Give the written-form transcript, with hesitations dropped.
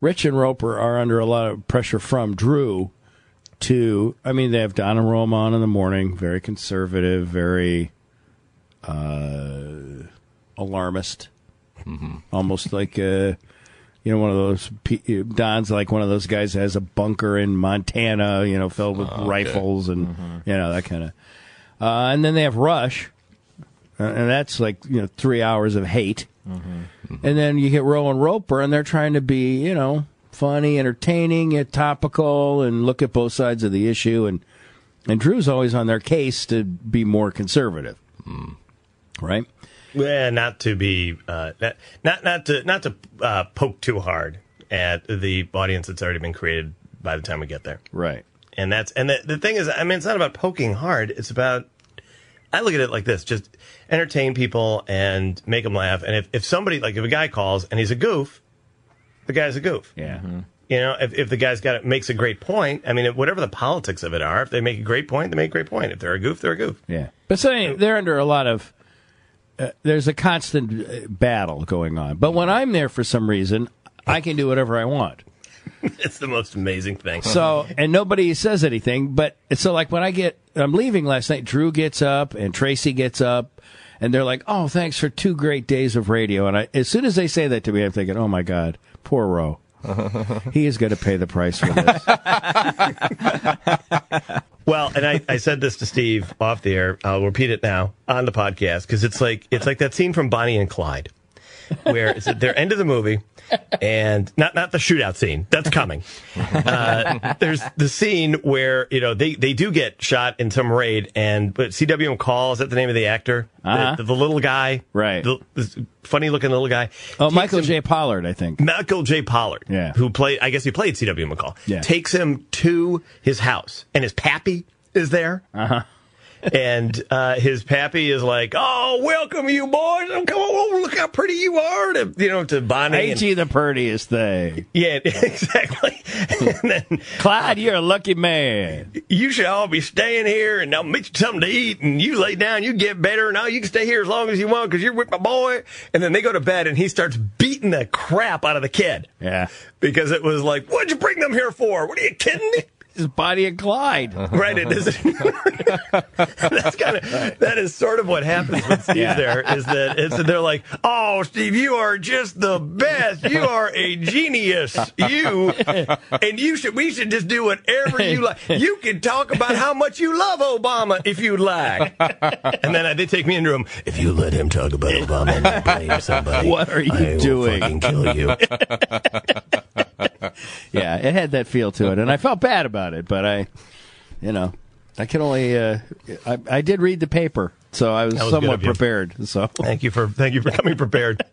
Rich and Roeper are under a lot of pressure from Drew they have Don and Rome on in the morning, very conservative, very alarmist, almost like one of those. Don's like one of those guys that has a bunker in Montana, filled with rifles and that kind of. And then they have Rush, and that's like 3 hours of hate. And then you get Roe and Roeper, and they're trying to be funny, entertaining, yet topical, and look at both sides of the issue. And Drew's always on their case to be more conservative, right? Yeah, not to be not to poke too hard at the audience that's already been created by the time we get there, right? And the thing is, it's not about poking hard. It's about, I look at it like this: just entertain people and make them laugh. And if somebody, like if a guy calls and he's a goof, the guy's a goof. Yeah. If the guy's makes a great point, whatever the politics of it are, if they make a great point, they make a great point. If they're a goof, they're a goof. Yeah. But so they're under a lot of, there's a constant battle going on. But when I'm there for some reason, I can do whatever I want. It's the most amazing thing. So, and nobody says anything, but so like when I'm leaving last night, Drew gets up and Tracy gets up, and they're like, "Oh, thanks for 2 great days of radio." And as soon as they say that to me, I'm thinking, "Oh my God, poor Ro. He is going to pay the price for this." Well, and I said this to Steve off the air. I'll repeat it now on the podcast because it's like that scene from Bonnie and Clyde, where it's at their end of the movie, and not the shootout scene that's coming. There's the scene where they do get shot in some raid, but C.W. McCall, is that the name of the actor? The little guy, right? The funny looking little guy. Oh, Michael J. Pollard, I think. Michael J. Pollard, yeah, who played C.W. McCall. Yeah. Takes him to his house, and his pappy is there. And his pappy is like, "Oh, welcome you boys! Come on, look how pretty you are!" To Bonnie. Ain't you the prettiest thing? Yeah, exactly. And then, Clyde, you're a lucky man. You should all be staying here, and I'll make you something to eat, and you lay down, you get better, and you can stay here as long as you want because you're with my boy. And then they go to bed, and he starts beating the crap out of the kid. Yeah, because it was like, "What'd you bring them here for? What, are you kidding me?" Is Bonnie and Clyde. Right, it is. That is sort of what happens when Steve's there, is that they're like, "Oh, Steve, you are just the best. You are a genius. We should just do whatever you like. You can talk about how much you love Obama if you like." And then they take me into him. "If you let him talk about Obama and blame somebody, what are you doing? I will fucking kill you." Yeah, it had that feel to it, and I felt bad about it, but I can only I did read the paper, so I was somewhat prepared. So thank you for coming prepared.